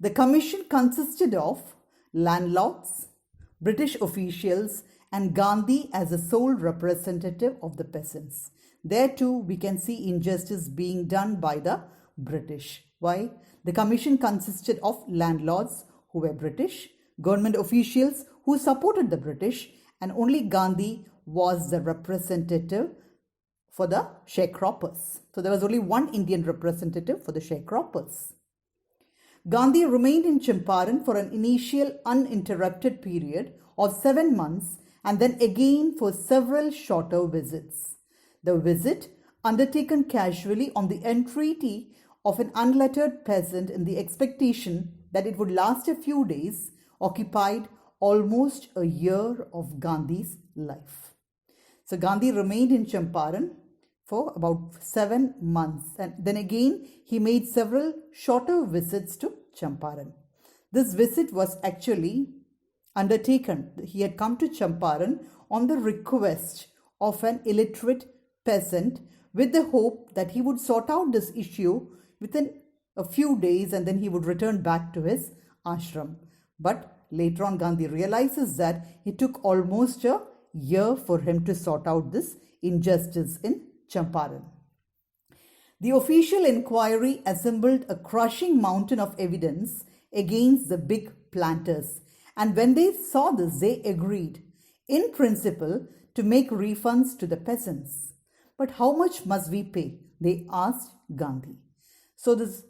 The commission consisted of landlords, British officials, and Gandhi as the sole representative of the peasants. There too, we can see injustice being done by the British. Why? The commission consisted of landlords who were British, government officials who supported the British, and only Gandhi was the representative for the sharecroppers. So there was only one Indian representative for the sharecroppers. Gandhi remained in Champaran for an initial uninterrupted period of 7 months and then again for several shorter visits. The visit, undertaken casually on the entreaty of an unlettered peasant in the expectation that it would last a few days, occupied almost a year of Gandhi's life. So Gandhi remained in Champaran for about 7 months, and then again he made several shorter visits to Champaran. This visit was actually undertaken. He had come to Champaran on the request of an illiterate peasant with the hope that he would sort out this issue within a few days and then he would return back to his ashram. But later on, Gandhi realizes that it took almost a year for him to sort out this injustice in Champaran. The official inquiry assembled a crushing mountain of evidence against the big planters, and when they saw this, they agreed, in principle, to make refunds to the peasants. But how much must we pay? They asked Gandhi. So this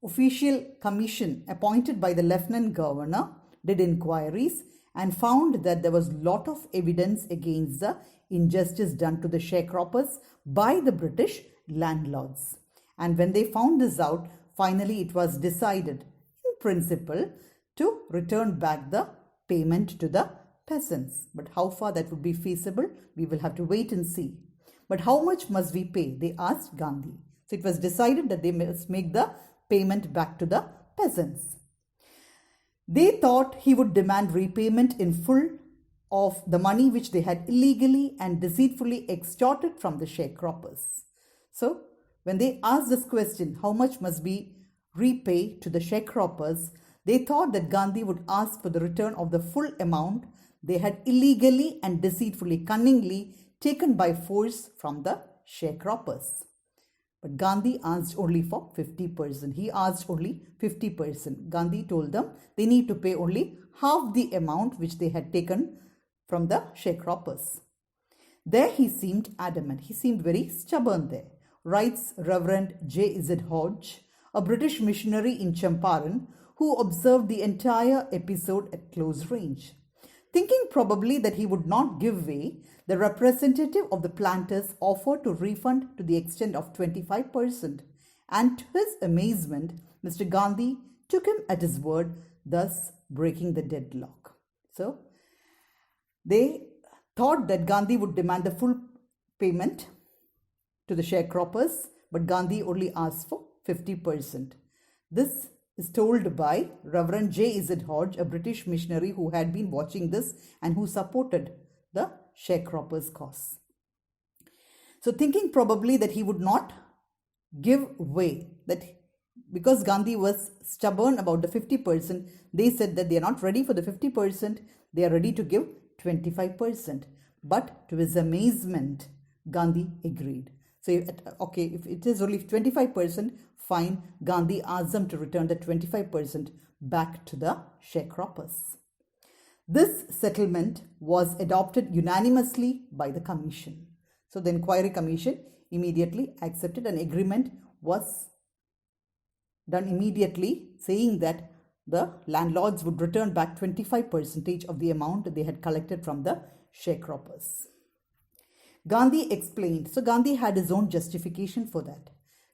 official commission appointed by the Lieutenant Governor did inquiries and found that there was a lot of evidence against the injustice done to the sharecroppers by the British landlords. And when they found this out, finally it was decided in principle to return back the payment to the peasants. But how far that would be feasible, we will have to wait and see. But how much must we pay? They asked Gandhi. So it was decided that they must make the payment back to the peasants. They thought he would demand repayment in full of the money which they had illegally and deceitfully extorted from the sharecroppers. So when they asked this question, how much must we repay to the sharecroppers, they thought that Gandhi would ask for the return of the full amount they had illegally and deceitfully, cunningly taken by force from the sharecroppers. But Gandhi asked only for 50%. He asked only 50%. Gandhi told them they need to pay only half the amount which they had taken from the sharecroppers. There he seemed adamant. He seemed very stubborn there. Writes Reverend J.Z. Hodge, a British missionary in Champaran who observed the entire episode at close range. Thinking probably that he would not give way, the representative of the planters offered to refund to the extent of 25%, and to his amazement, Mr. Gandhi took him at his word, thus breaking the deadlock. So, they thought that Gandhi would demand the full payment to the sharecroppers, but Gandhi only asked for 50%. This is told by Reverend J.Z. Hodge, a British missionary who had been watching this and who supported the sharecroppers' cause. So thinking probably that he would not give way, that because Gandhi was stubborn about the 50%, they said that they are not ready for the 50%, they are ready to give 25%. But to his amazement, Gandhi agreed. So, if it is only 25%, fine, Gandhi asked them to return the 25% back to the sharecroppers. This settlement was adopted unanimously by the commission. So the inquiry commission immediately accepted. An agreement was done immediately saying that the landlords would return back 25% of the amount they had collected from the sharecroppers. Gandhi explained, so Gandhi had his own justification for that.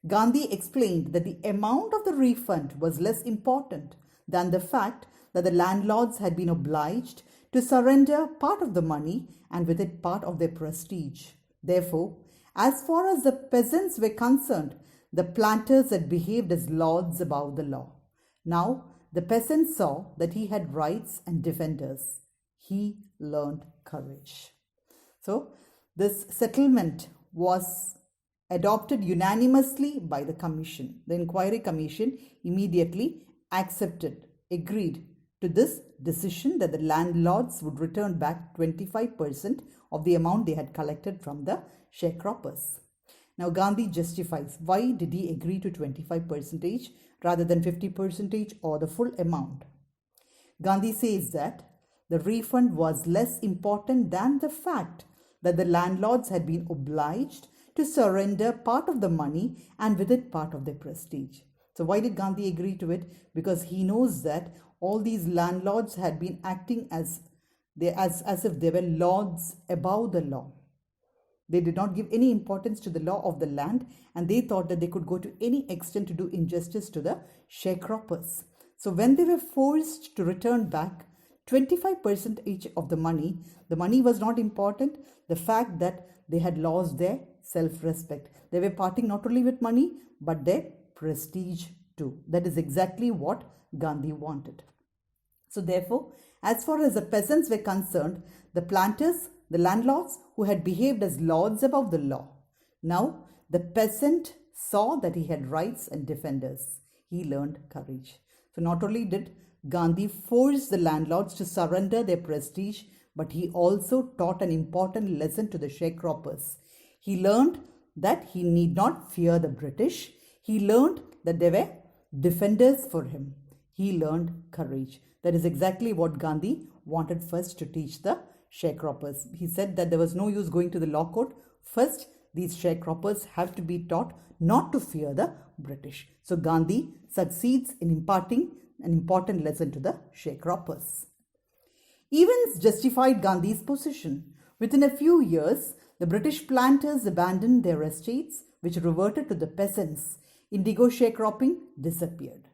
Gandhi explained that the amount of the refund was less important than the fact that the landlords had been obliged to surrender part of the money and with it part of their prestige. Therefore, as far as the peasants were concerned, the planters had behaved as lords above the law. Now, the peasant saw that he had rights and defenders. He learned courage. So, this settlement was adopted unanimously by the commission. The inquiry commission immediately agreed to this decision that the landlords would return back 25% of the amount they had collected from the sharecroppers. Now Gandhi justifies why did he agree to 25% rather than 50% or the full amount. Gandhi says that the refund was less important than the fact that the landlords had been obliged to surrender part of the money and with it part of their prestige. So why did Gandhi agree to it? Because he knows that all these landlords had been acting as if they were lords above the law. They did not give any importance to the law of the land, and they thought that they could go to any extent to do injustice to the sharecroppers. So when they were forced to return back 25% each of the money was not important. The fact that they had lost their self-respect. They were parting not only with money but their prestige too. That is exactly what Gandhi wanted. So therefore, as far as the peasants were concerned, the planters, the landlords who had behaved as lords above the law. Now the peasant saw that he had rights and defenders. He learned courage. So not only did Gandhi forced the landlords to surrender their prestige, but he also taught an important lesson to the sharecroppers. He learned that he need not fear the British. He learned that they were defenders for him. He learned courage. That is exactly what Gandhi wanted first to teach the sharecroppers. He said that there was no use going to the law court. First, these sharecroppers have to be taught not to fear the British. So Gandhi succeeds in imparting an important lesson to the sharecroppers. Events justified Gandhi's position. Within a few years, the British planters abandoned their estates, which reverted to the peasants. Indigo sharecropping disappeared.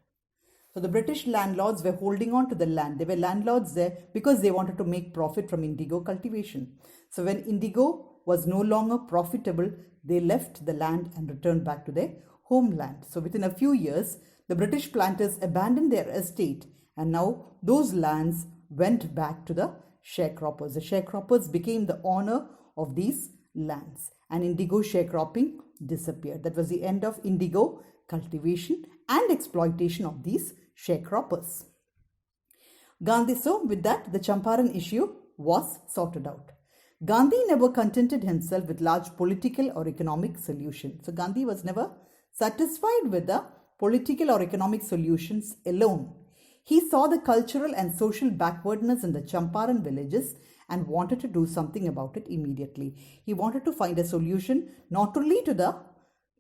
So the British landlords were holding on to the land. They were landlords there because they wanted to make profit from indigo cultivation. So when indigo was no longer profitable, they left the land and returned back to their homeland. So within a few years, the British planters abandoned their estate, and now those lands went back to the sharecroppers. The sharecroppers became the owner of these lands, and indigo sharecropping disappeared. That was the end of indigo cultivation and exploitation of these sharecroppers. Gandhi, so with that, the Champaran issue was sorted out. Gandhi never contented himself with large political or economic solutions. So Gandhi was never satisfied with the political or economic solutions alone. He saw the cultural and social backwardness in the Champaran villages and wanted to do something about it immediately. He wanted to find a solution not only to the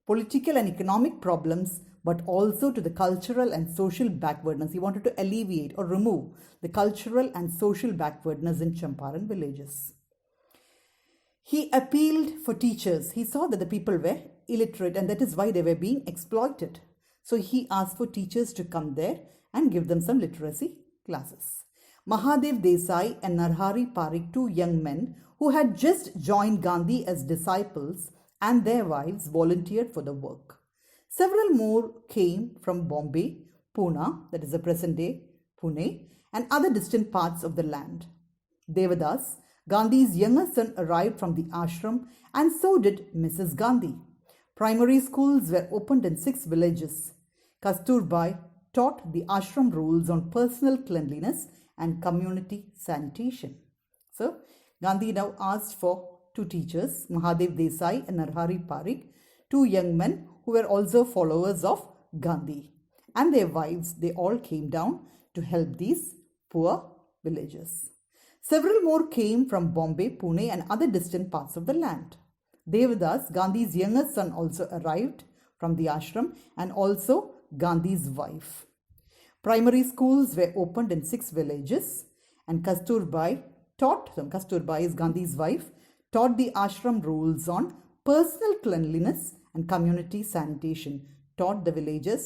political and economic problems, but also to the cultural and social backwardness. He wanted to alleviate or remove the cultural and social backwardness in Champaran villages. He appealed for teachers. He saw that the people were illiterate and that is why they were being exploited. So he asked for teachers to come there and give them some literacy classes. Mahadev Desai and Narhari Parikh, two young men who had just joined Gandhi as disciples, and their wives volunteered for the work. Several more came from Bombay, Pune, that is the present day Pune, and other distant parts of the land. Devadas, Gandhi's younger son, arrived from the ashram, and so did Mrs. Gandhi. Primary schools were opened in 6 villages. Kasturbai taught the ashram rules on personal cleanliness and community sanitation. So, Gandhi now asked for 2 teachers, Mahadev Desai and Narhari Parikh, 2 young men who were also followers of Gandhi, and their wives. They all came down to help these poor villagers. Several more came from Bombay, Pune and other distant parts of the land. Devadas, Gandhi's younger son, also arrived from the ashram, and also Gandhi's wife. Primary schools were opened in 6 villages, and Kasturbai is Gandhi's wife, taught the ashram rules on personal cleanliness and community sanitation, taught the villagers